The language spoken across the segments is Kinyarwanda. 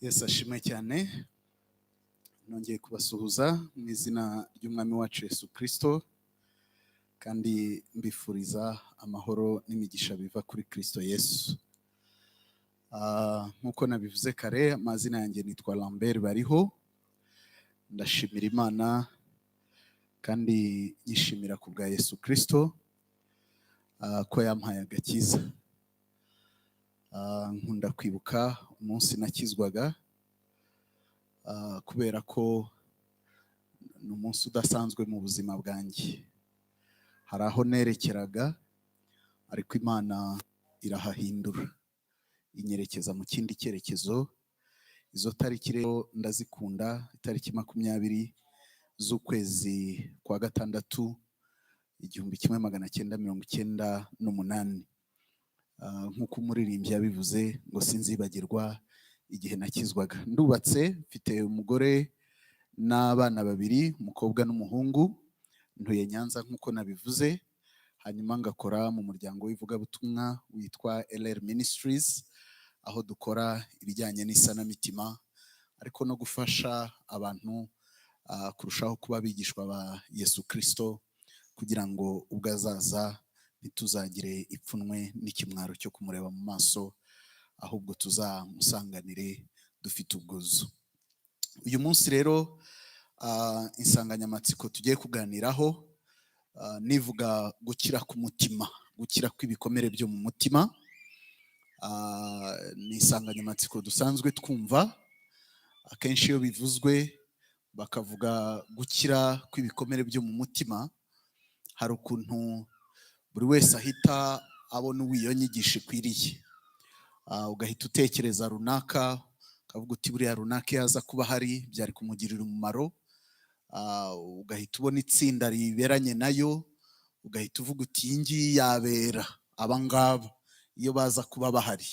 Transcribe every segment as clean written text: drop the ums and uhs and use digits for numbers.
Yesu ashimwe cyane. Nongeye kubasuhuza mu izina ry'umwami wacu Yesu Kristo, kandi mbifuriza amahoro n'imigisha biva kuri Kristo Yesu. Nkuko nabivuze kare, amazina yanjye nitwa Lambert bariho. Ndashimira Imana kandi nyishimira ku bwa Yesu Kristo ko yampaye agakiza. Nkunda kwibuka umunsi nakizwaga kubera ko ni umunsi udasanzwe mu buzima bwanjye. Hari aho nerekeraga ariko Imana irahahindura, inyerekeza mu kindi cyerekezo. Izo tariki rero ndazikunda, itariki 20 z'ukwezi kwa gatandatu 1998. Nk'uko umuririmbyi yabivuze ngo sinzibagirwa igihe nakizwaga. Ndubatse, mfite umugore n'abana babiri, umukobwa n'umuhungu. Ntuye Nyanza nk'uko nabivuze, hanyuma ngakora mu muryango w'ivugabutumwa witwa EMLR Ministries, aho dukora ibijyanye n'isanamitima ariko no gufasha abantu kurushaho kuba bigishwa ba Yesu Kristo, kugira ngo ubwo azaza ntituzagire ipfunwe n'ikimwaro cyo kumureba mu maso, ahubwo tuzamusanganire dufite ubwuzu. Uyu munsi rero insanganyamatsiko tugiye kuganiraho nivuga gukira ku mutima, gukira kw'ibikomere byo mu mutima. Ni insanganyamatsiko dusanzwe twumva akenshi iyo bivuzwe bakavuga gukira kw'ibikomere byo mu mutima, hari ukuntu buri wese ahita abona uwiyo nyigisho ikwiriye. Ugahita utekereza runaka, ukavuga uti buriya runaka yaza kuba hari byari kumugirira umumaro. Ugahita ubona itsinda riberanye nayo, ugahita uvuga uti iyi ngiyi yabera abangaba iyo baza kuba bahari.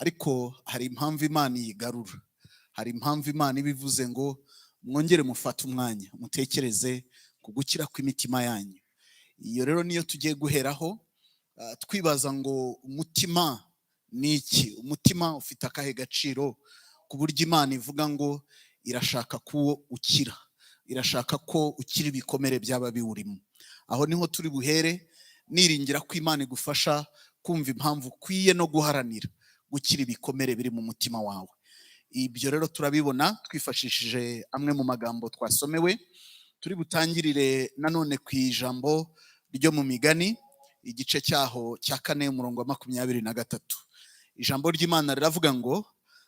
Ariko hari impamvu Imana iyigarura, hari impamvu Imana ibivuze ngo mwongere mufate umwanya mutekereze ku gukira kw'imitima yanyu. Iyo rero niyo tugiye guheraho, twibaza ngo umutima ni iki? Umutima ufite akahe gaciro ku buryo Imana ivuga ngo irashaka ko ukira, irashaka ko ukira ibikomere byaba biwurimo. Aho niho turi buhere, niringira ko Imana igufasha kumva impamvu ukwiye no guharanira gukira ibikomere biri mu mutima wawe. Ibyo rero turabibona twifashishije amwe mu magambo twasomewe. Turi butangirire nanone ku ijambo ryo mu Migani, igice cyaho cya 4 umurongo wa 23. Ijambo ry'Imana riravuga ngo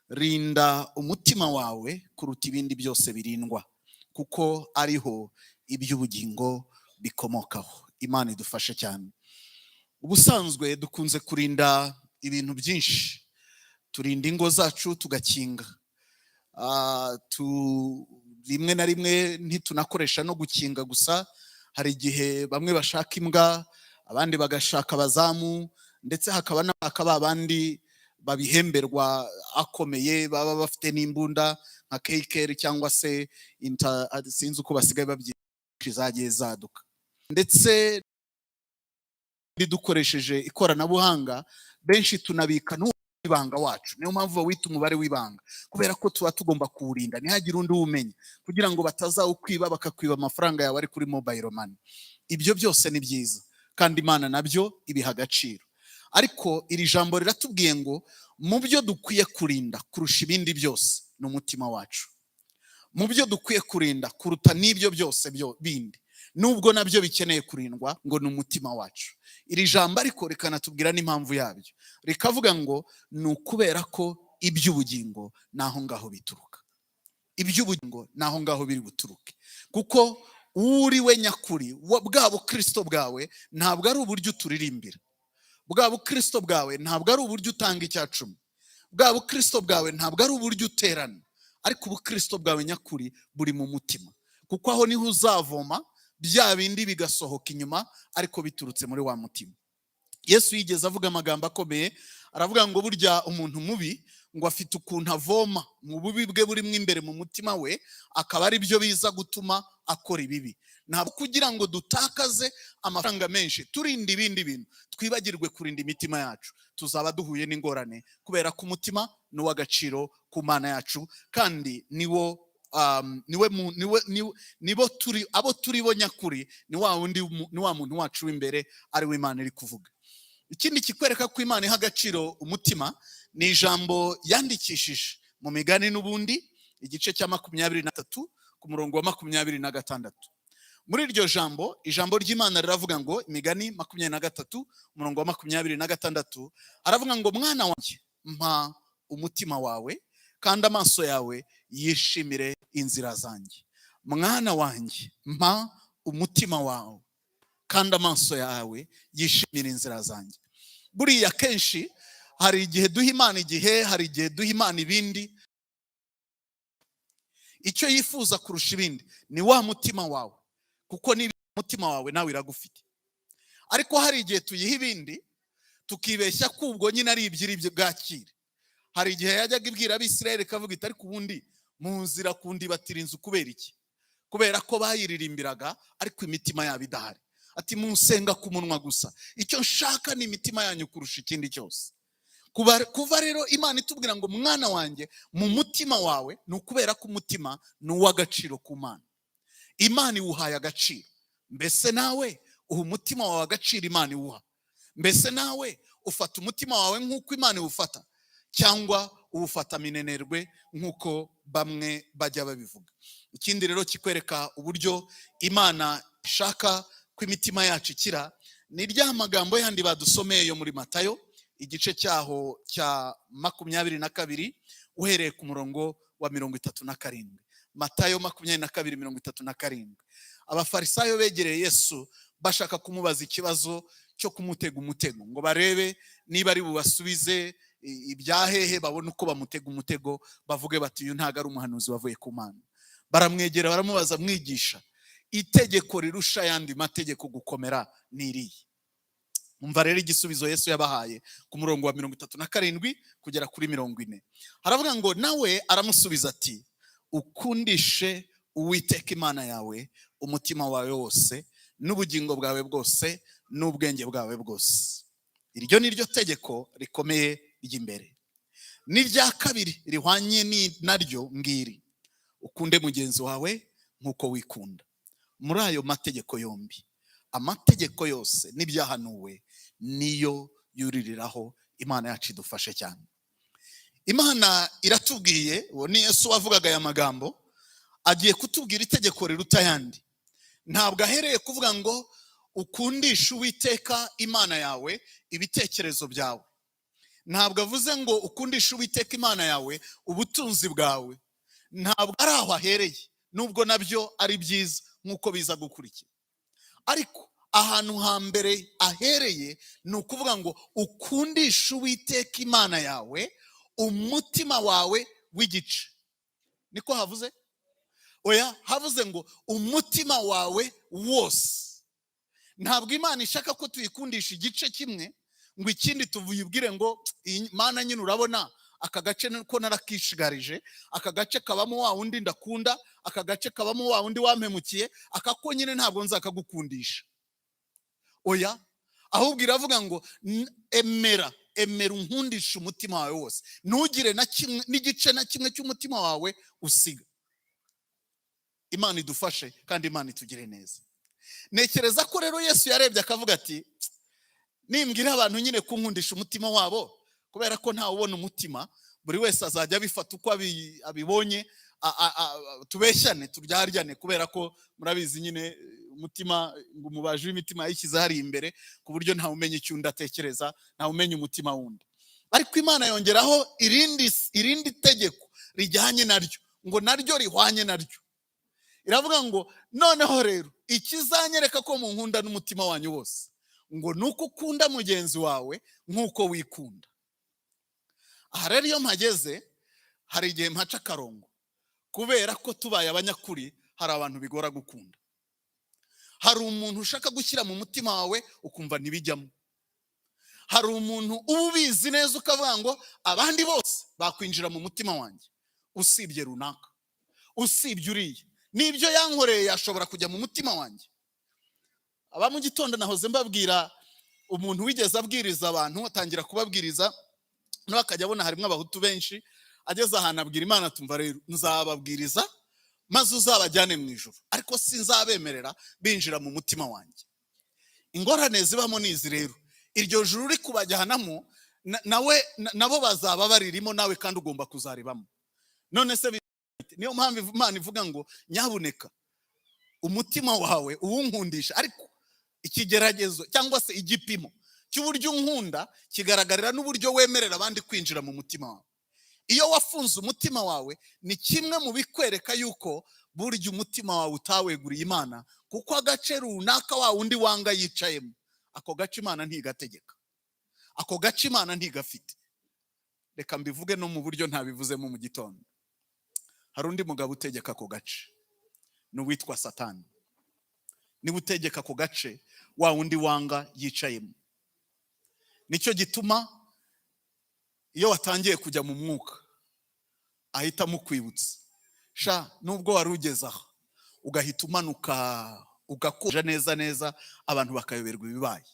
rinda umutima wawe kuruta ibindi byose birindwa, kuko ariho iby'ubugingo bikomokaho. Imana idufashe cyane. Ubusanzwe dukunze kurinda ibintu byinshi. Turinda ingo zacu tugakinga. Rimwe na rimwe ntitunakoresha no gukinga gusa. Hari igihe bamwe bashaka imbwa, abandi bagashaka abazamu, ndetse hakaba n'abakaba abandi babihemberwa akomeye, baba bafite n'imbunda nka Kicukiro cyangwa se sinzi uko basigaye babyita, zagiye zaduka. Ndetse dukoresheje ikoranabuhanga, benshi tunabika n'ibanga wacu. Niyo mpamvu bawita umubare w'ibanga, kubera ko tuba tugomba kuwurinda ntihagire undi uwumenya, kugira ngo batazawukwiba bakakwiba amafaranga yawe ari kuri mobile money. Ibyo byose ni byiza kandi Imana nabyo ibiha agaciro. Ariko iri jambo riratubwiye ngo mu byo dukwiye kurinda kurusha ibindi byose ni umutima wacu. Mu byo dukwiye kurinda kuruta n'ibyo byose bindi, nubwo nabyo bikeneye kurindwa, ngo ni umutima wacu. Iri jambo ariko rikanatubwira n'impamvu yabyo. Rikavuga ngo ni ukubera ko iby'ubugingo naho ngaho bituruka. Iby'ubugingo naho ngaho biri buturuke. Kuko uri we nyakuri, bwa bukristo bwawe ntabwo ari uburyo uturirimbira. Bwa bukristo bwawe ntabwo ari uburyo utanga icyacumi. Bwa bukristo bwawe ntabwo ari uburyo uterana. Ariko ubukristo bwawe nyakuri buri mu mutima. Kuko aho niho uzavoma bya bindi bigasohoka inyuma, ariko biturutse muri wa mutima. Yesu yigeze avuga amagambo akomeye, aravuga ngo burya umuntu mubi ngo afite ukuntu avoma mu bubi bwe burimo imbere mu mutima we, akaba ari byo biza gutuma akora ibibi. Ntabwo kugira ngo dutakaze amafaranga menshi turinda ibindi bintu, twibagirwe kurinda imitima yacu, tuzaba duhuye n'ingorane, kubera ko umutima ni uw'agaciro ku Mana yacu, kandi nibo abo turi bo nyakuri, ni wa muntu wacu w'imbere ari we Imana iri kuvuga. Ikindi kikwereka ko Imana iha agaciro umutima ni ijambo yandikishije mu Migani n'ubundi igice cya 23 ku murongo wa 26. Muri iryo ijambo ry'Imana riravuga ngo, Imigani 23 umurongo wa 26, aravuga ngo mwana wanjye mpa umutima wawe kandi amaso yawe yishimire inzira zanjye. Mwana wanjye mpa umutima wawe kandi amaso yawe yishimire inzira zanjye. Buriya kenshi hari igihe duha Imana hari igihe duha Imana ibindi, icyo yifuza kurusha ibindi ni wa mutima wawe, kuko niba umutima wawe nawe iragufite. Ariko hari igihe tuyiha ibindi tukibeshya ko ubwo nyine ari ibyo bwakire. Hari igihe yajyaga ibwira Abisirayeli ikavuga iti ariko ubundi muzira kundibatira inzu kubera iki? Kubera ko bayiririmbiraga ariko imitima yabo idahari. Ati musenga ku munwa gusa, icyo nshaka ni imitima yanyu kurusha ikindi cyose. Kuva rero Imana itubwira ngo mwana wanjye mu mutima wawe, ni ukubera ko umutima ni uw'agaciro ku Mana. Imana iwuhaye agaciro. Mbese nawe uha umutima wawe agaciro Imana iwuha? Mbese nawe ufata umutima wawe nk'uko Imana iwufata, cyangwa uwufata minenerwe nk'uko bamwe bajya babivuga? Ikindi rero kikwereka uburyo Imana ishaka ko imitima yacu ikira ni rya magambo yandi badusomeye yo muri Matayo igice cyaho cya 22 uhereye ku murongo wa 37. Matayo 22:37. Abafarisayo begereye Yesu bashaka kumubaza ikibazo cyo kumutega umutego, ngo barebe niba ari bubasubize ibyahehe, babone uko bamutega umutego, bavuge bati uyu ntago ari umuhanuzi wavuye ku Mana. Baramwegera baramubaza, mwigisha, itegeko rirusha ayandi mategeko gukomera ni irihe? Umva rero igisubizo Yesu yabahaye ku murongo wa 37 kugera kuri 40. Haravuga ngo nawe aramusubiza ati, ukundishe Uwiteka Imana yawe umutima wawe wose n'ubugingo bwawe bwose n'ubwenge bwawe bwose. Iryo ni ryo tegeko rikomeye ry'imbere. N'irya kabiri rihwanye naryo ngiri, ukunde mugenzi wawe nk'uko wikunda. Muri ayo mategeko yombi, amategeko yose n'ibyahanuwe niyo yuririraho. Imana yacu idufashe cyane. Imana iratubwiye, uwo ni Yesu wavugaga aya magambo, agiye kutubwira itegeko riruta ayandi. Ntabwo ahereye kuvuga ngo ukundishe Uwiteka Imana yawe ibitekerezo byawe. Ntabwo avuze ngo ukundishe Uwiteka Imana yawe ubutunzi bwawe. Ntabwo ari aho ahereye, nubwo nabyo ari byiza nk'uko biza gukurikira. Ariko ahantu hambere ahereye ni ukuvuga ngo ukundishe Uwiteka Imana yawe umutima wawe w'igice. Niko havuze? Oya, havuze ngo umutima wawe wose. Ntabwo Imana ishaka ko tuyikundisha igice kimwe ngo ikindi tuvuyibwire ngo Imana nyine urabona aka gace ko narakishigarije, aka gace kabamo wa wundi ndakunda, aka gace kabamo wa wundi wampemukiye, aka ko nyine ntabwo nzakagukundisha. Oya, ahubwo iravuga ngo emera unkundisha umutima wawe wose, ntugire n'igice na kimwe cy'umutima wawe usiga. Imana idufashe kandi Imana itugire neza. Nekereza ko rero Yesu yarebye akavuga ati, nimbwira abantu nyine kunkundisha umutima wabo, kubera ko ntawe ubona umutima, buri wese azajya abifata uko abibonye, tubeshyane turyaryane, kubera ko murabizi nyine umutima ngo umubaji w'imitima yishyize hari imbere, ku buryo ntawe umenya icyo undi atekereza, ntawe umenya umutima wundi. Ariko Imana yongeraho irindi tegeko rijyanye naryo, ngo naryo rihwanye naryo. Iravuga ngo noneho rero ikizanyereka ko munkunda n'umutima wanyu wose, ngo nuko ukunda mugenzi wawe nk'uko wikunda. Aha rero iyo mpageze hari igihe mpaca akarongo, kubera ko tubaye abanyakuri hari abantu bigora gukunda. Hari umuntu ushaka gushyira mu mutima wawe ukumva ntibijyamo. Hari umuntu uba ubizi neza ukavuga ngo abandi bose bakwinjira mu mutima wanjye usibye runaka, usibye uriya, n'ibyo yankoreye yashobora kujya mu mutima wanjye. Aba mu gitondo nahoze mbabwira umuntu wigeze abwiriza abantu, atangira kubabwiriza, no akajya abona harimo abahutu benshi, ageze ahantu abwira Imana, tumva rero nzababwiriza maze uzabajyane mu ijuru, ariko sinzabemerera binjira mu mutima wanjye. Ingorane zibamo nizi rero, iryo juru uri kubajyanamo nabo bazaba baririmo nawe kandi ugomba kuzaribamo. None se niyo mpamvu Imana ivuga ngo nyabuneka umutima wawe uwunkundisha, ariko ikigeragezo cyangwa se igipimo cy'uburyo unkunda kigaragarira n'uburyo wemerera abandi kwinjira mu mutima wawe. Iyo wafunze umutima wawe ni kimwe mu bikwereka yuko burya umutima wawe utaweguriye Imana, kuko agace runaka wa wundi wanga yicayemo, ako gace Imana ntigategeka, ako gace Imana ntigafite. Reka mbivuge no mu buryo ntabivuzemo mu gitondo. Hari undi mugabo utegeka ako gace, n'uwitwa Satani. Niba utegeka ako gace wa wundi wanga yicayemo. Nicyo gituma iyo watangiye kujya mu mwuka ahita mukwibutsa, sha nubwo wari ugeze aha ugahita umanuka ugakoja neza abantu bakayoberwa ibibaye.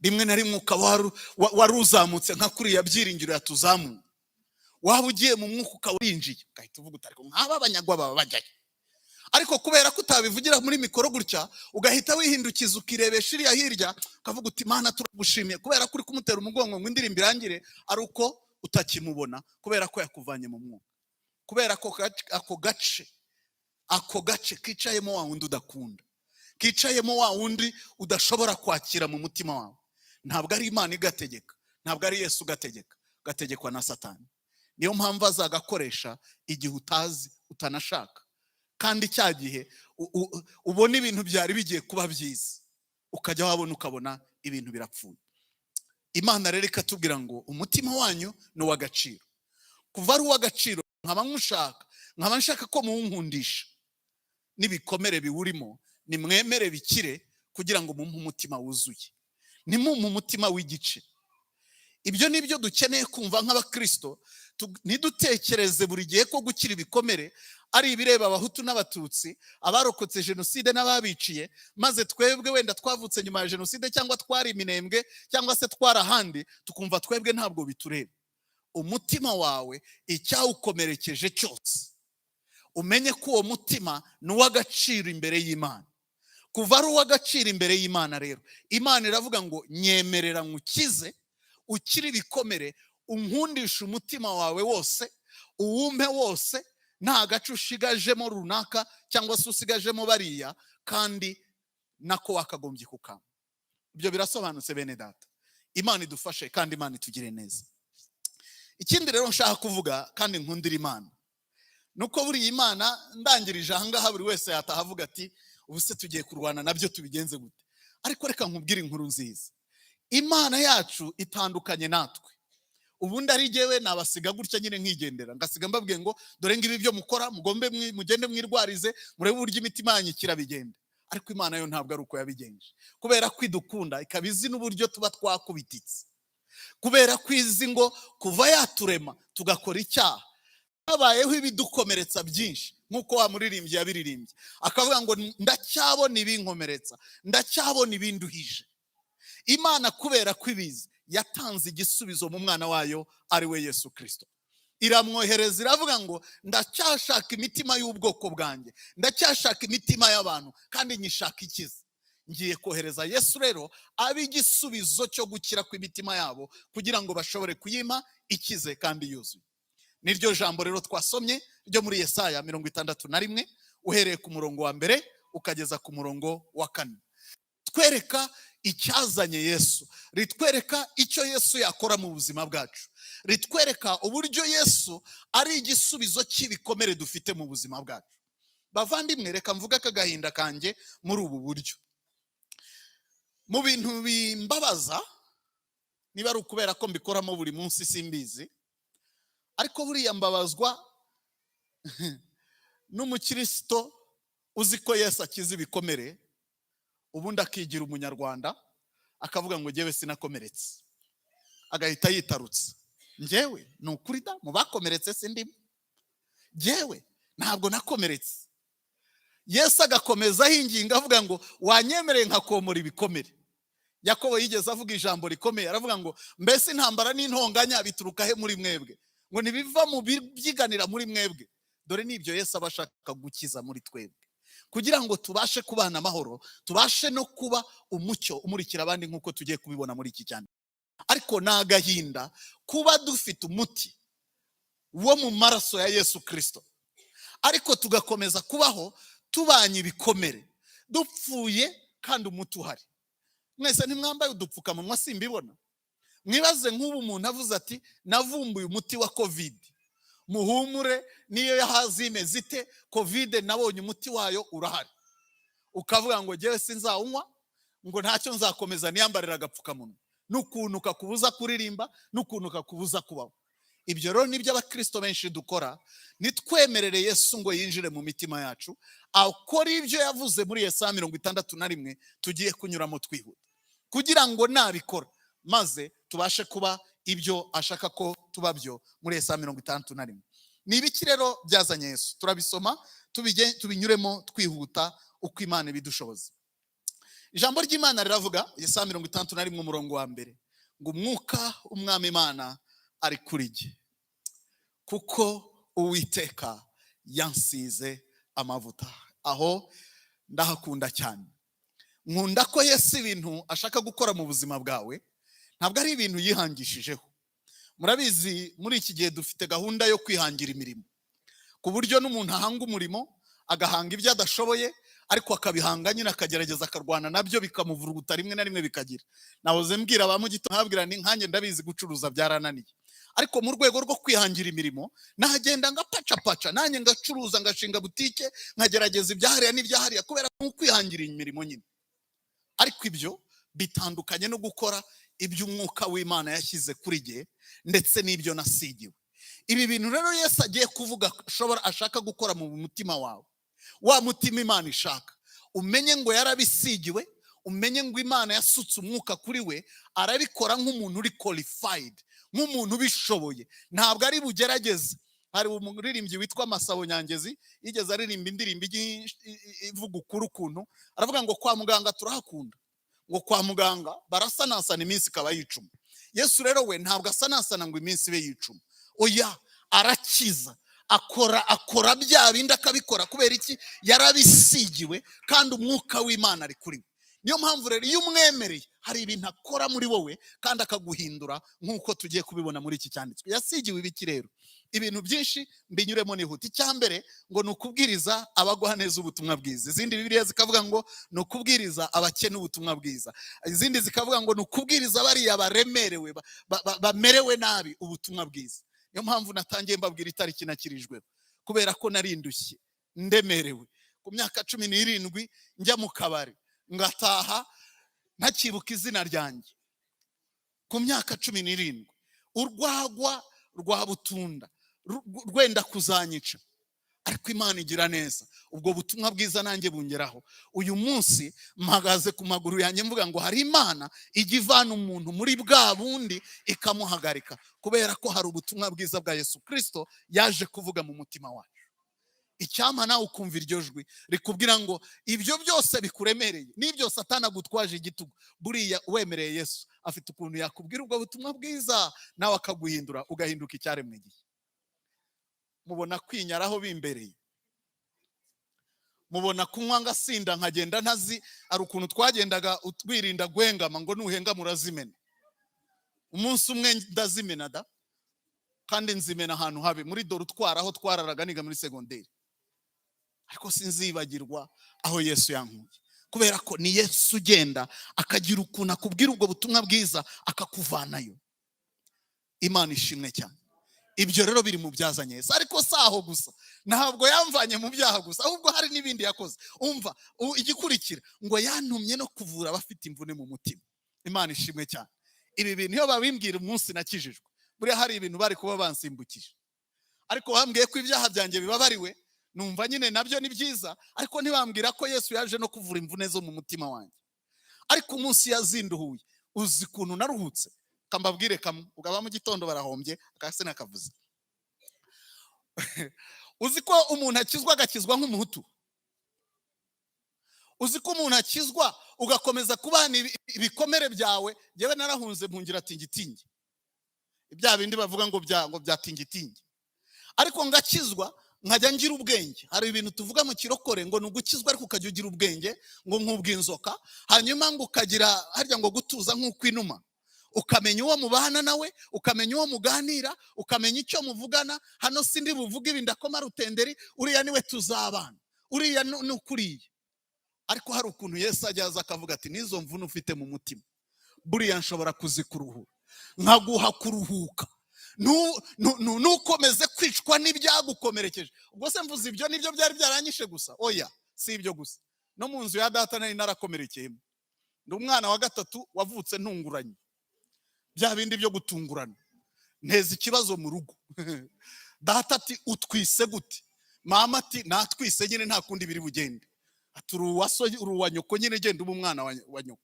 Rimwe na rimwe ukaba waruzamutse nka kuriya byiringiro yatuzamuye, waba ugiye mu mwuka ukawurinjiye ugahita uvuga utariko nk'aba abanyagwa baba bajyaye. Ariko kubera ko utabivugira muri mikoro gutya, ugahita wihindukiza ukirebesha iriya hirya ukavuga uti Mana turagushimiye kubera ko uri kumutera umugongo ngo indirimbo irangire, ari uko utakimubona kubera ko yakuvanye mu mwuka. Kubera ko ako gace kicayemo wa wundi udakunda, kicayemo wa wundi udashobora kwakira mu mutima wawe. Ntabwo ari Imana igategeka, ntabwo ari Yesu ugategeka, gategekwa na Satani. Niyo mpamvu azagakoresha igihe utazi utanashaka, kandi cya gihe ubona ibintu byari bigiye kuba byiza, ukajya wabona ukabona ibintu birapfuye. Imana rero ikatubwira ngo umutima wanyu ni uw'agaciro. Kuva ari uw'agaciro nkaba nshaka ko muwunkundisha, n'ibikomere biwurimo nimwemere bikire kugira ngo mumpe umutima wuzuye, nimumpe umutima w'igice. Ibyo nibyo dukeneye kumva nk'abakristo. Ntidutekereze buri gihe ko gukira ibikomere ari ibireba abahutu n'abatutsi, abarokotse jenoside n'ababiciye, maze twebwe wenda twavutse nyuma ya jenoside cyangwa twari iminembwe cyangwa se twarahandi, tukumva twebwe ntabwo bitureba. Umutima wawe icyawukomerekeje cyose, umenye ko uwo mutima ni uw'agaciro imbere y'Imana. Kuva ari uw'agaciro imbere y'Imana rero, Imana iravuga ngo nyemerera ngukize, ukiri ibikomere, unkundisha umutima wawe wose, uwumpe wose, nta gace ushigajemo runaka cyangwa se usigajemo bariya, kandi nako wakagombye kukama. Ibyo birasobanutse bene data. Imana idufashe kandi Imana itugire neza. Ikindi rero nshaka kuvuga kandi nkundira Imana, nuko buri Imana ndangirije ahangaha buri wese yatahavuga ati ubu se tugiye kurwana nabyo tubigenze gute. Ariko reka nkubwire inkuru nziza. Imana yacu itandukanye natwe. Ubundi ari jyewe nabasiga gutya nyine nkigendera, ngasiga mbabwiye ngo dore ngibi byo mukora, mugende mwirwarize, murebe uburyo imitima yanyu kirabigenda. Ariko Imana yo ntabwo ari uko yabigenje, kubera ko idukunda ikabizi n'uburyo tuba twakubititse, kubera ko izi ngo kuva yaturema tugakora icyaha habayeho ibidukomeretsa byinshi, nk'uko wa muririmbyi yabiririmbye akavuga ngo ndacyabona ibinkomeretsa, ndacyabona ibinduhije. Imana kubera ko ibizi yatanze igisubizo mu mwana wayo ari we Yesu Kristo. Iramwohereza iravuga ngo ndacyashaka imitima y'ubwoko bwanjye, ndacyashaka imitima y'abantu kandi nyishaka ikiza. Ngiye kohereza Yesu rero abe igisubizo cyo gukira kw'imitima yabo kugira ngo bashobore kuyima ikize kandi yuzuye. Niryo jambo rero twasomye ryo muri Yesaya 61 uhereye ku murongo wa mbere ukageza ku murongo wa 4. Twereka icyazanye Yesu, ritwereka icyo Yesu yakora mu buzima bwacu, ritwereka uburyo Yesu ari igisubizo cy'ibikomere dufite mu buzima bwacu. Bavandimwe, reka mvuga akagahinda kanjye muri ubu buryo. Mu bintu bimbabaza, niba ari ukubera ko mbikoramo buri munsi simbizi, ariko buriya mbabazwa n'umukristo uzi ko Yesu akiza ibikomere, ubundi akigira umunyarwanda akavuga ngo njyewe sinakomeretse, agahita yitarutse. Njyewe ni ukuri da, mu bakomeretse sindimo, njyewe ntabwo nakomeretse. Yesu agakomeza ahinginga avuga ngo wanyemereye nkakomora ibikomere. Yakobo yigeze avuga ijambo rikomeye, aravuga ngo mbese intambara n'intonganya bituruka he muri mwebwe? ngo ntibiva mu byiganira muri mwebwe. Dore nibyo Yesu aba ashaka gukiza muri twebwe, kugira ngo tubashe kubana amahoro, tubashe no kuba umucyo umurikira abandi nk'uko tugiye kubibona muri iki cyane. Ariko ni agahinda kuba dufite umuti wo mu maraso ya Yesu Kristo, ariko tugakomeza kubaho tubanye ibikomere, dupfuye kandi umuti uhari. Mwese ntimwambaye udupfukamunwa simbibona? Mwibaze nk'ubu umuntu avuze ati navumbuye umuti wa covid, muhumure niyo yahazi imeze ite, covid nabonye umuti wayo urahari. Ukavuga ngo jewe sinzawunywa, ngo ntacyo nzakomeza niyambarira agapfukamunwa, n'ukuntu kakubuza kuririmba, n'ukuntu kakubuza kubaho. Ibyo rero nibyo abakristo benshi dukora, nitwemerere Yesu ngo yinjire mu mitima yacu, akora ibyo yavuze muri Yesaya 61 tugiye kunyuramo twihuta, kugira ngo nabikora maze tubashe kuba ibyo ashaka ko tuba byo muri Yesaya 61. Ni ibiki rero byazanye Yesu? Turabisoma tubinyuremo twihuta uko Imana ibidushoboza. Ijambo ry'Imana riravuga Yesaya 61 umurongo wa mbere ngo umwuka umwami Imana ari kuri jye, kuko Uwiteka yansize amavuta. Aho ndahakunda cyane. Nkunda ko Yesu ibintu ashaka gukora mu buzima bwawe ntabwo ari ibintu yihangishijeho. Murabizi muri iki gihe dufite gahunda yo kwihangira imirimo, ku buryo n'umuntu ahanga umurimo agahanga ibyo adashoboye, ariko akabihanga nyine akagerageza akarwana nabyo bikamuvuruguta rimwe na rimwe bikagira. Nahoze mbwira ba mu gitondo nkabwira ni nkanjye ndabizi gucuruza byarananiye, ariko mu rwego rwo kwihangira imirimo nahagenda ngapacapaca, nanjye ngacuruza ngashinga butike, nkagerageza ibyahariya n'ibyahariya, kubera ko kwihangira imirimo nyine. Ariko ibyo bitandukanye no gukora ibyo umwuka w'Imana yashyize kuri jye ndetse n'ibyo nasigiwe. Ibi bintu rero Yesu agiye kuvuga ashaka gukora mu mutima wawe, wa mutima Imana ishaka, umenye ngo yarabisigiwe, umenye ngo Imana yasutse umwuka kuri we, arabikora nk'umuntu uri qualified, nk'umuntu ubishoboye, ntabwo ari bugerageze. Hari umuririmbyi witwa Masabo Nyangezi yigeze aririmba indirimbo ivuga ukuri ukuntu, aravuga ngo kwa muganga turahakunda, ngo kwa muganga barasanasana iminsi ikaba yicuma. Yesu rero we ntabwo asanasana ngo iminsi ibe yicuma, oya, arakiza, akora bya bindi akabikora. Kubera iki? Yarabisigiwe kandi umwuka w'Imana ari kuri we. Niyo mpamvu rero iyo umwemereye hari ibintu akora muri wowe kandi akaguhindura nk'uko tugiye kubibona muri iki cyanditswe. Yasigiwe ibiki rero? Ibintu byinshi mbinyuremo nihuta. Icyambere ngo ni ukubwiriza abagwa neza ubutumwa bwiza. Izindi Bibiliya zikavuga ngo ni ukubwiriza abakene ubutumwa bwiza. Izindi zikavuga ngo ni ukubwiriza bariya baremerewe, bamerewe nabi ubutumwa bwiza. Niyo mpamvu natangiye mbabwira itariki nakirijweho, kubera ko narindushye ndemerewe. Ku myaka 17 njya mu kabari ngataha ntakibuka izina ryanjye. Ku myaka 17 urwagwa rwa butunda rwenda kuzanyica, ariko Imana igira neza, ubwo butumwa bwiza nanjye bungeraho. Uyu munsi mpagaze ku maguru yanjye mvuga ngo hari Imana ijya ivana umuntu muri bwa bundi ikamuhagarika, kubera ko hari ubutumwa bwiza bwa Yesu Kristo yaje kuvuga mu mutima wacu. Icyama nawe ukumva iryo jwi rikubwira ngo ibyo byose bikuremereye, n'ibyo Satani agutwaje igitugu, buriya uwemereye Yesu afite ukuntu yakubwira ubwo butumwa bwiza nawe akaguhindura, ugahinduka icyaremwe gihe. Mubona kwinyaraho bimbereye, mubona kunywa ngasinda nkagenda ntazi. Ari ukuntu twagendaga utwirinda gwengama ngo nuhenga murazimena. Umunsi umwe ndazimena da, kandi nzimena ahantu habe muri dore utwaraho twararaga niga muri segonderi. Ariko sinzibagirwa aho Yesu yankuye, kubera ko ni Yesu ugenda akagira ukuntu akubwira ubwo butumwa bwiza akakuvanayo. Imana ishimwe cyane. Ibyo rero biri mu byazanye Yesu, ariko saho gusa, ntabwo yamvanye mu byaha gusa, ahubwo hari n'ibindi yakoze. Umva igikurikira ngo yantumye no kuvura abafite imvune mu mutima. Imana ishimwe cyane. Ibi bintu iyo babimbwira umunsi nakijijwe, buriya hari ibintu bari kuba bansimbukije, ariko bambwiye ko ibyaha byanjye bibabariwe, numva nyine nabyo ni byiza, ariko ntibambwira ko Yesu yaje no kuvura imvune zo mu mutima wanjye. Ariko umunsi yazinduhuye, uzi kuntu naruhutse. Kambabwire kamwe, ugaba mu gitondo barahombye akase nakavuze. Uzi ko umuntu akizwa agakizwa nk'umuhutu? Uzi ko umuntu akizwa ugakomeza kubana ibikomere byawe? Yewe narahunze mpungira tingitingi. ibya bindi bavuga ngo bya tingitingi. Ariko ngakizwa nkajya ngira ubwenge. Hari ibintu tuvuga mu kirokore ngo nugukizwa ariko ukajya ugira ubwenge ngo nk'ubw'inzoka, hanyuma ngo ukagira harya ngo gutuza nk'ukwinuma, ukamenya uwo mubana nawe, ukamenya uwo muganira, ukamenya icyo muvugana. Hano sindi buvuga ibi ndakoma rutenderi, uriya niwe tuzabana, uriya n'ukuriye. Ariko hari ukuntu Yesu ajyaza akavuga ati nizo mvune ufite mu mutima buriya nshobora kuzikuruhura, nkaguha kuruhuka, nukomeze kwicwa n'ibyagukomerekeje. Ubwo se mvuze ibyo nibyo byari byaranyishe gusa? Oya, si ibyo gusa. No mu nzu ya data nari narakomerekeyemo. Ndi umwana wa gatatu wavutse ntunguranye, bya bindi byo gutungurana. Nteza ikibazo mu rugo. Data ati utwise gute? Mama ati natwise nyine nta kundi biri bugende. Ati uruwa nyoko nyine genda uba umwana wa nyoko.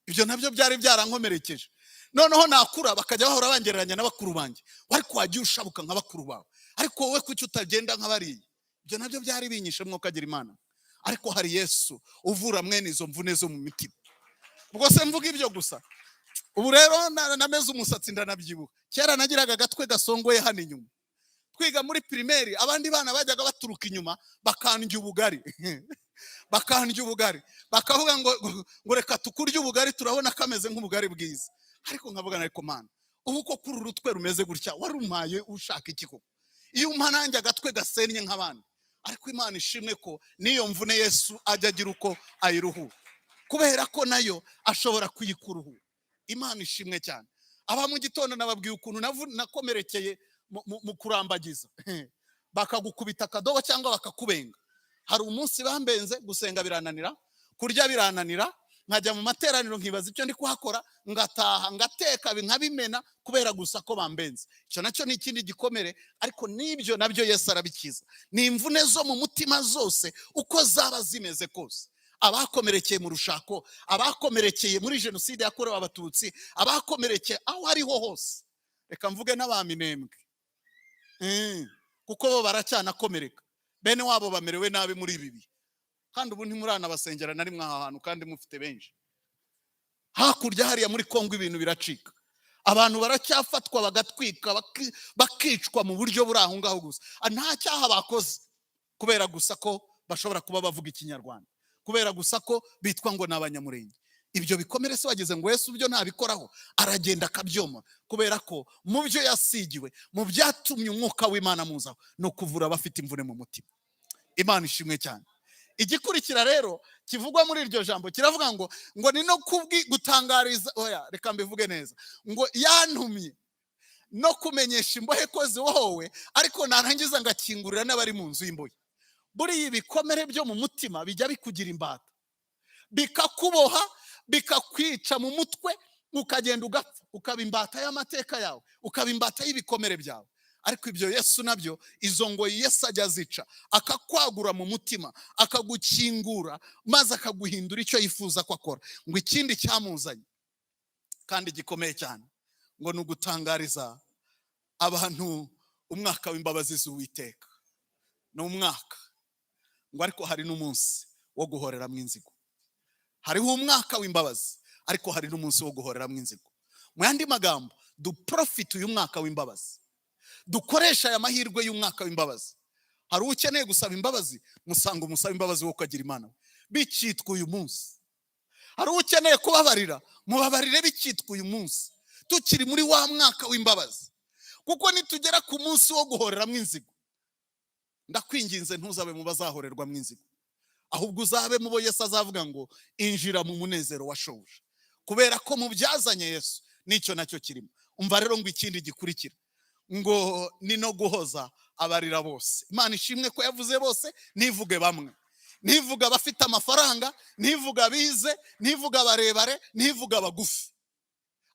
Ibyo nabyo byari byarankomerekeje. Noneho nakura bakajya bahora bangereranya n'abakuru banjye, ariko wagiye ushabuka nk'abakuru bawe, ariko wowe kuki utagenda nk'abariye? Ibyo nabyo byari binyishe mwo kagira Imana. Ariko hari Yesu uvura mwene izo mvune zo mu mitima. Ubwo se mvuga ibyo gusa? Ubu rero nameze umusatsi ndanabyibuha. Kera nagiraga agatwe gasongoye hano inyuma. Twiga muri primaire abandi bana bajyaga baturuka inyuma bakandya ubugari. Bakandya ubugari, bakavuga ngo reka tukurye ubugari turabona kameze nk'ubugari bwiza. Ariko nkavuga ariko Mana, ubu ko kuri urutwe rumeze gutya warumpaye ushaka iki koko? Iyo umpa nanjye agatwe gasennye nk'abandi. Ariko Imana ishimwe ko niyo mvune Yesu ajya agira uko ayiruhura, kubera ko nayo ashobora kuyikuruhura. Imana ishimwe cyane. Aba mu gitondo nababwiye ukuntu nakomerekeye mu kurambagiza. Bakagukubita akadobo cyangwa bakakubenga. Hari umunsi bambenze, gusenga birananira, kurya birananira, nkajya mu materaniro nkibaza icyo ndi kuhakora, ngataha ngateka nkabimena kubera gusa ko bambenze. Icyo nacyo ni ikindi gikomere, ariko nibyo nabyo Yesu arabikiza. Ni imvune zo mu mutima zose uko zaba zimeze kose. Abakomerekeye mu rushako, abakomerekeye muri jenoside yakorewe abatutsi, abakomerekeye aho ariho hose. Reka mvuge n'abaminembwe, kuko bo baracyanakomereka. Bene wabo bamerewe nabi muri ibi bihe, kandi ubu ntimurana nari mwaha hantu kandi mufite benshi. Hakurya hariya muri Kongo ibintu biracika, abantu baracyafatwa bagatwika bakicwa mu buryo buri aho ngaho gusa. Nta cyaha bakoze, kubera gusa ko bashobora kuba bavuga ikinyarwanda, kubera gusa ko bitwa ngo n'abanyamurenge. Ibyo bikomere se wagize ngo Yesu byo ntabikoraho? Aragenda akabyoma, kubera ko mu byo yasigiwe, mu byatumye umwuka w'Imana muzaho no kuvura abafite imvune mu mutima. Imana ishimwe cyane. Igikurikira rero kivugwa muri iryo jambo kiravuga ngo ni no gutangariza, oya reka mbivuge neza, ngo yantumye no kumenyesha imbohe ko ziwohowe, ariko narangiza ngakingurira n'abari mu nzu y'imbohe. Buriya ibikomere byo mu mutima bijya bikugira imbata, bikakuboha, bikakwica mu mutwe, ukagenda ugapfa, ukaba imbata y'amateka yawe, ukaba imbata y'ibikomere byawe. Ariko ibyo Yesu nabyo, izo ngoyi Yesu ajya azica, akakwagura mu mutima, akagukingura, maze akaguhindura icyo yifuza ko akora. Ngo ikindi cyamuzanye kandi gikomeye cyane, ngo ni ugutangariza abantu umwaka w'imbabazi z'Uwiteka. Ni umwaka, ngo ariko hari n'umunsi wo guhoreramo inzigo. Hariho umwaka w'imbabazi, ariko hari n'umunsi wo guhoreramo inzigo. Mu yandi magambo, duprofite uyu mwaka w'imbabazi, dukoresha aya mahirwe y'umwaka w'imbabazi. Hari ukeneye gusaba imbabazi, musanga umusaba imbabazi wo kagira Imana bikitwa uyu munsi. Hari ukeneye kubabarira, mubabarire bikitwa uyu munsi, tukiri muri wa mwaka w'imbabazi. Kuko nitugera ku munsi wo guhoreramo inzigo, ndakwinginze ntuzabe mu bazahorerwamo inzigo, ahubwo uzabe mu bo Yesu azavuga ngo injira mu munezero wa shobuja, kubera ko mu byazanye Yesu nicyo nacyo kirimo. Umva rero ngo ikindi gikurikira, ngo ni no guhoza abarira bose. Imana ishimwe ko yavuze bose, ntivuge bamwe, ntivuga abafite amafaranga, ntivuga abize, ntivuga abarebare, ntivuga abagufi,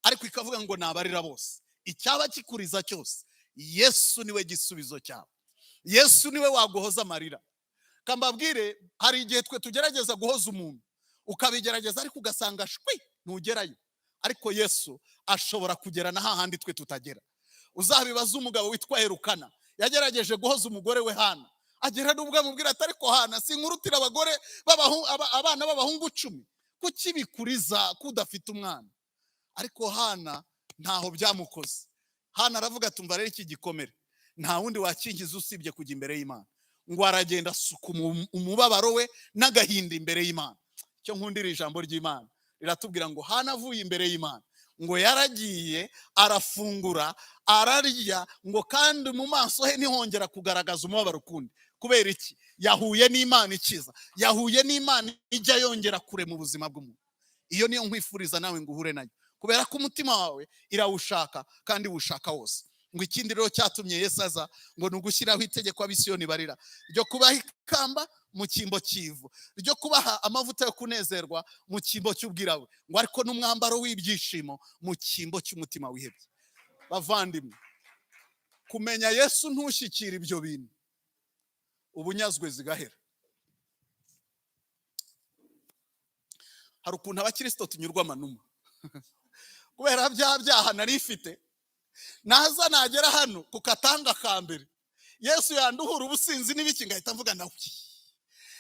ariko ikavuga ngo nabarira bose. Icyaba kikuriza cyose, Yesu niwe gisubizo cyabo. Yesu niwe waguhoza amarira. Kambabwire, hari igihe twe tugerageza guhoza umuntu, ukabigerageza ariko ugasanga shwi ntugerayo, ariko Yesu ashobora kugera na hahandi twe tutagera. Uzabibaza umugabo witwa Herukana, yagerageje guhoza umugore we Hana, agera n'ubwo amubwira ati ariko Hana, sinkurutira abagore abana b'abahungu 10, kuki bikuriza kudafite umwana? Ariko Hana ntaho byamukoze. Hana aravuga tumva rero iki gikomere nta wundi wakingiza usibye kujya imbere y'Imana, ngo aragenda asuka umubabaro we n'agahinda imbere y'Imana. Cyo nkundira ijambo ry'Imana riratubwira ngo Hana avuye imbere y'Imana ngo yaragiye arafungura ararya, ngo kandi mu maso he ntihongera kugaragaza umubabaro ukundi. Kubera iki? Yahuye n'Imana ikiza, yahuye n'Imana ijya yongera kure mu buzima bw'umuntu. Iyo niyo nkwifuriza nawe ngo uhure nayo, kubera ko umutima wawe irawushaka kandi wushaka wose. Ngo ikindi rero cyatumye Yesu aza ngo ni ugushyiraho itegeko abisiyoni barira ryo kubaha ikamba mu cyimbo cy'ivu, ryo kubaha amavuta yo kunezerwa mu cyimbo cy'ubwirawe, ngo ariko n'umwambaro w'ibyishimo mu cyimbo cy'umutima wihebye. Bavandimwe, kumenya Yesu ntushyikira ibyo bintu, ubunyazwe zigahera. Hari ukuntu abakristo tunyurwa amanuma kubera bya byaha nari ifite, naza nagera hano ku katanga ka mbere Yesu yanduhura ubusinzi n'ibiki ngahita mvuga nawe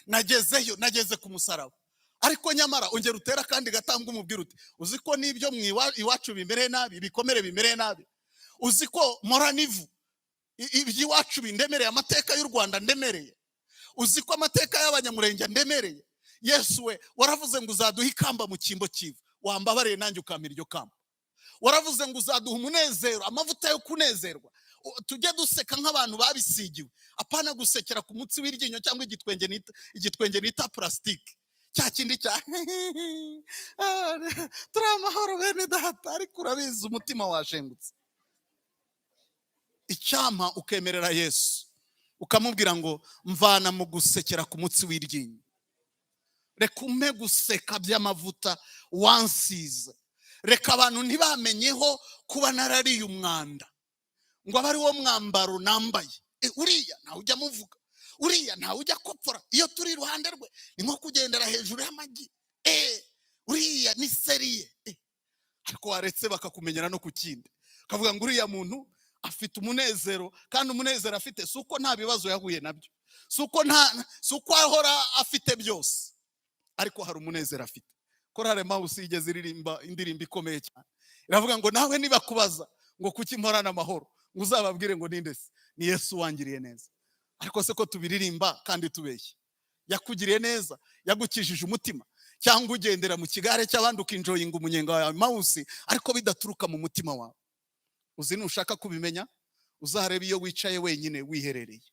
nagezeyo, nageze ku musaraba. Ariko nyamara ongera utera kandi gatanga umubwira uti uzi ko nibyo iwacu bimereye nabi, ibikomere bimereye nabi, uzi ko moranivu iby'iwacu bindemereye, amateka y'u Rwanda ndemereye, uzi ko amateka y'abanyamurenge ndemereye. Yesu we waravuze ngo uzaduha ikamba mu cyimbo cy'ivu, wambabariye nanjye ukamira iryo kamba. Waravuze ngo uzaduha umunezero, amavuta yo kunezerwa, tujye duseka nk'abantu babisigiwe, apana gusekera ku mutsi w'iryinyo cyangwa igitwenge nita plastique, cya kindi cya turi amahoro bene data, ariko urabizi umutima washengutse. Icyampa ukemerera Yesu ukamubwira ngo mvana mu gusekera ku mutsi w'iryinyo, reka umpe guseka by'amavuta wansize, reka abantu ntibamenyeho kuba narariye umwanda ngo abe ari wo mwambaro nambaye. Uriya ntawe ujya muvuga, uriya ntawe ujya kopfora, iyo turi iruhande rwe ni nko kugendera hejuru y'amagi. Uriya ni seriye. Ariko waretse bakakumenyera no ku kindi, ukavuga ngo uriya muntu afite umunezero, kandi umunezero afite si uko nta bibazo yahuye nabyo, si uko ahora afite byose, ariko hari umunezero afite. Korale Mawusi igeze iririmba indirimbo ikomeye cyane, iravuga ngo nawe nibakubaza ngo kuki mporana amahoro, ngo uzababwire ngo ninde se? Ni Yesu wangiriye neza. Ariko se ko tubiririmba kandi tubeshye? Yakugiriye neza, yagukijije umutima, cyangwa ugendera mu kigare cy'abandi ukinjoyinga umunyenga wawe Mawusi, ariko bidaturuka mu mutima wawe. Uzi nushaka kubimenya, uzarebe iyo wicaye wenyine wiherereye.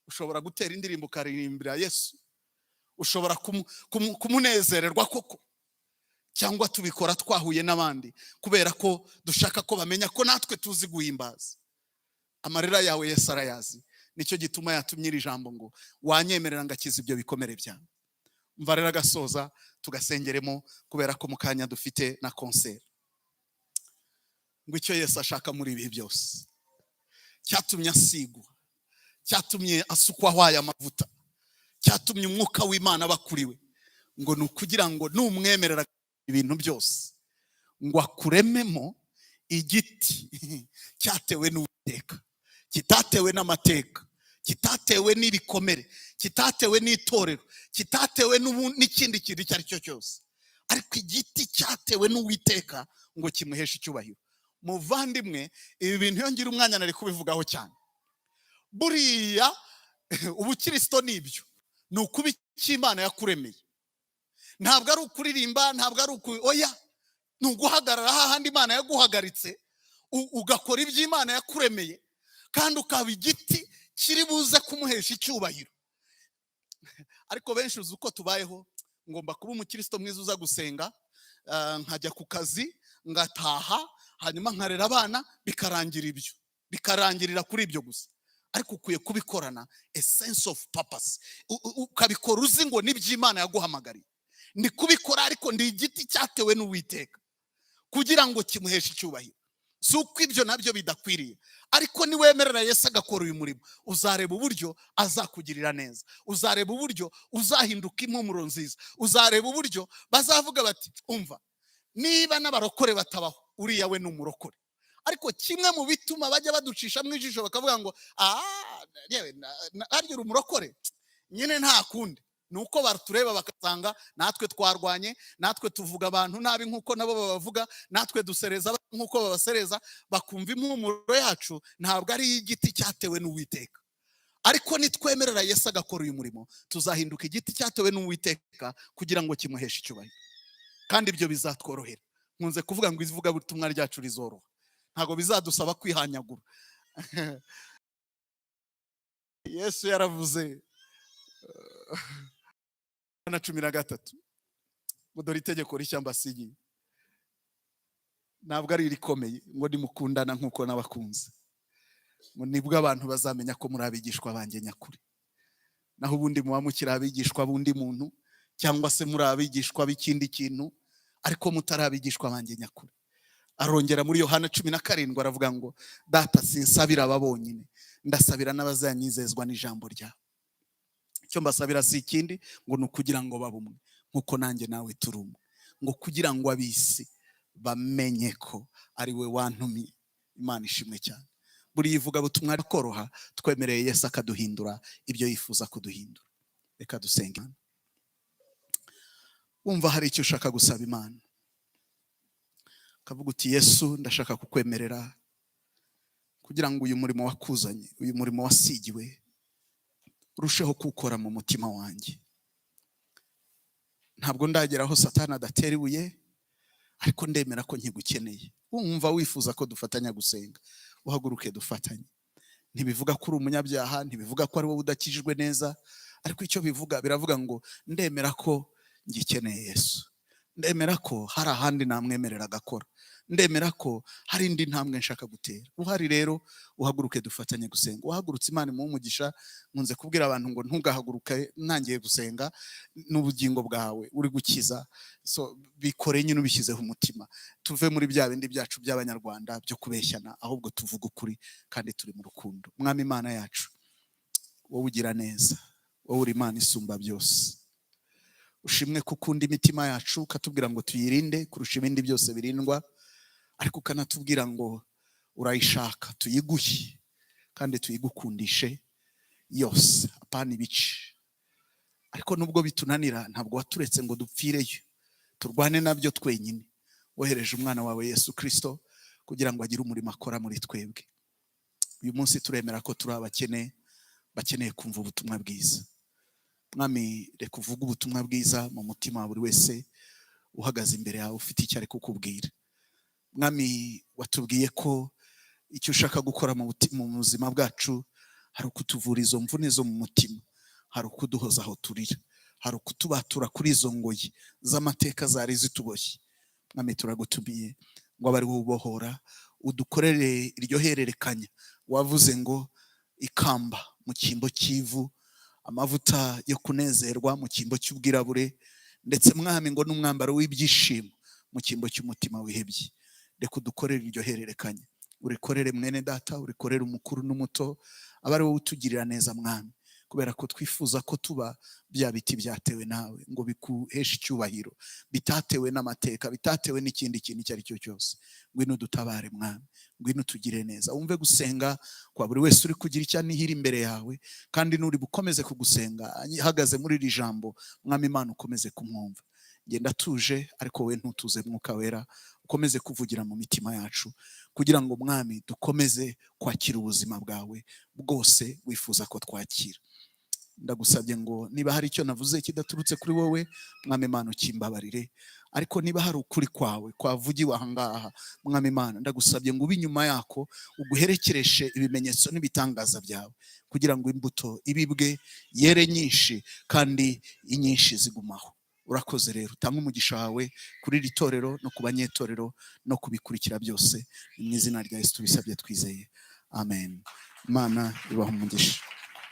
Ushobora gutera indirimbo ukaririmbira Yesu, ushobora kumunezererwa koko, cyangwa tubikora twahuye n'abandi kubera ko dushaka ko bamenya ko natwe tuzi guhimbaza. Amarira yawe Yesu arayazi, nicyo gituma yatumye iri jambo ngo wanyemerera ngakiza ibyo bikomere byawe. Mva rero agasoza tugasengeremo, kubera ko mu kanya dufite na concert. Ngo icyo Yesu ashaka muri ibi byose cyatumye asigwa, cyatumye asukwaho aya mavuta, cyatumye umwuka w'Imana bakuriwe, ngo ni ukugira ngo numwemerera ibintu byose ngo akurememo igiti cyatewe n'Uwiteka, kitatewe n'amateka, kitatewe n'ibikomere, kitatewe n'itorero, kitatewe n'ikindi kintu icyo ari cyo cyose, ariko igiti cyatewe n'Uwiteka ngo kimuheshe icyubahiro. Muvandimwe, ibi bintu iyo ngira umwanya nari kubivugaho cyane. Buriya ubukristo nibyo, ni ukuba icyo Imana yakuremeye. Ntabwo ari ukuririmba, ntabwo ari oya, ni uguhagarara hahandi Imana yaguhagaritse, ugakora ibyo Imana yakuremeye, kandi ukaba igiti kiri buze kumuhesha icyubahiro. Ariko benshi uzi uko tubayeho, ngomba kuba umukristo mwiza uza gusenga, nkajya ku kazi ngataha, hanyuma nkarera abana, bikarangira ibyo, bikarangirira kuri ibyo gusa. Ariko ukwiye kubikorana a sense of purpose, ukabikora uzi ngo nibyo Imana yaguhamagariye. Ni kubikora ariko ndi igiti cyatewe n'Uwiteka kugira ngo kimuheshe icyubahiro. Si uko ibyo nabyo bidakwiriye, ariko niwemerera Yesu agakora uyu murimo, uzareba uburyo azakugirira neza, uzareba uburyo uzahinduka impumuro nziza, uzareba uburyo bazavuga bati umva, niba n'abarokore batabaho, uriya we ni umurokore. Ariko kimwe mu bituma bajya baducisha mu ijisho bakavuga ngo yewe arya umurokore nyine nta kundi, nuko batureba bakasanga natwe twarwanye, natwe tuvuga abantu nabi nkuko nabo babavuga, natwe dusereza nkuko babasereza, bakumva impumuro yacu ntabwo ari igiti cyatewe n'Uwiteka. Ariko nitwemerera Yesu agakora uyu murimo, tuzahinduka igiti cyatewe n'Uwiteka kugira ngo kimuheshe icyubahiro, kandi ibyo bizatworohera. Nkunze kuvuga ngo ivuga butumwa ryacu rizoroha, ntago bizadusaba kwihanyagura. Yesu yaravuze na 13 ngo dore itegeko rishya mbasigiye, ntabwo ari rikomeye ngo nimukundana nkuko nabakunze, ngo nibwo abantu bazamenya ko muri abigishwa banjye nyakuri. Naho ubundi muba mukiri abigishwa bundi muntu, cyangwa se muri abigishwa b'ikindi kintu, ariko mutari abigishwa banjye nyakuri. Arongera muri Yohana 17 aravuga ngo data sinsabira aba bonyine, ndasabira n'abazanyizezwa n'ijambo ryawe. Icyo mbasabira si ikindi ngo nukugira ngo babumwe nkuko nanjye nawe turi umwe, ngo kugira ngo abisi bamenye ko ari we wantumye. Imana ishimwe cyane. Buri yivuga butumwa koroha, twemereye Yesu akaduhindura ibyo yifuza kuduhindura. Reka dusenge. Wumva hari icyo ushaka gusaba Imana, kavuga uti Yesu ndashaka kukwemerera kugira ngo uyu murimo wakuzanye, uyu murimo wasigiwe, urusheho kukora mu mutima wanjye. Ntabwo ndageraho Satani adatera ibuye, ariko ndemera ko nkigukeneye. Wumva wifuza ko dufatanya gusenga, uhaguruke dufatanye. Ntibivuga ko uri umunyabyaha, ntibivuga ko ari wowe udakijijwe neza, ariko icyo bivuga biravuga ngo ndemera ko ngikeneye Yesu, ndemera ko hari ahandi namwemerera agakora, ndemera ko hari indi ntambwe nshaka gutera. Uhari rero uhaguruke dufatanye gusenga. Uhagurutse Imana imuhe umugisha. Nkunze kubwira abantu ngo ntugahaguruke ntangiye gusenga, n'ubugingo bwawe uri gukiza, so bikore nyine ubishyizeho umutima. Tuve muri bya bindi byacu by'abanyarwanda byo kubeshyana, ahubwo tuvuga ukuri kandi turi mu rukundo. Mwami Imana yacu, wowe ugira neza, wowe uri Imana isumba byose. Ushimwe kukunda imitima yacu, ukatubwira ngo tuyirinde kurusha ibindi byose birindwa, ariko ukanatubwira ngo urayishaka tuyiguhe kandi tuyigukundishe yose, apana ibice. Ariko nubwo bitunanira, ntabwo waturetse ngo dupfireyo, turwane nabyo twenyine. Wohereje umwana wawe Yesu Kristo kugira ngo agire umurimo akora muri twebwe. Uyu munsi turemera ko turi abakene, bakeneye kumva ubutumwa bwiza. Mwami, reka uvuge ubutumwa bwiza mu mutima wa buri wese uhagaze imbere yawe ufite icyo ari kukubwira. Mwami, watubwiye ko icyo ushaka gukora mu buzima bwacu hari ukutuvura izo mvune zo mu mutima, hari ukuduhoza aho turira, hari ukutubatura kuri izo ngoyi z'amateka zari zituboshye. Mwami, turagutumiye ngo abari ubohora, udukorere iryo hererekanya. Wavuze ngo ikamba mu cyimbo cy'ivu, amavuta yo kunezerwa mu cyimbo cy'ubwirabure, ndetse Mwami ngo n'umwambaro w'ibyishimo mu cyimbo cy'umutima wihebye. Reka udukorere iryo hererekanya, urikorere mwene data, urikorere umukuru n'umuto, abari wowe utugirira neza Mwami, kubera ko twifuza ko tuba bya biti byatewe nawe ngo bikuheshe icyubahiro, bitatewe n'amateka, bitatewe n'ikindi kintu icyo ari cyo cyose. Ngwino dutabare Mwami, ngwino tugire neza. Wumve gusenga kwa buri wese uri kugira icyo anihira imbere yawe, kandi nuri bukomeze kugusenga ahagaze muri iri jambo, Mwami Imana ukomeze kumwumva. Ngenda tuje, ariko we ntutuze Mwuka Wera, ukomeze kuvugira mu mitima yacu, kugira ngo Mwami dukomeze kwakira ubuzima bwawe bwose wifuza ko twakira. Ndagusabye ngo niba hari icyo navuze kidaturutse kuri wowe, Mwami Imana ukimbabarire, ariko niba hari ukuri kwawe kwavugiwe ahangaha, Mwami Imana ndagusabye ngo ube inyuma yako, uguherekereshe ibimenyetso n'ibitangaza byawe, kugira ngo imbuto ibibwe yere nyinshi kandi inyinshi zigumaho. Urakoze rero, utanga umugisha wawe kuri iri torero no ku banyetorero no kubikurikira byose, mu izina rya Yesu tubisabye twizeye, amen. Imana ibahe umugisha.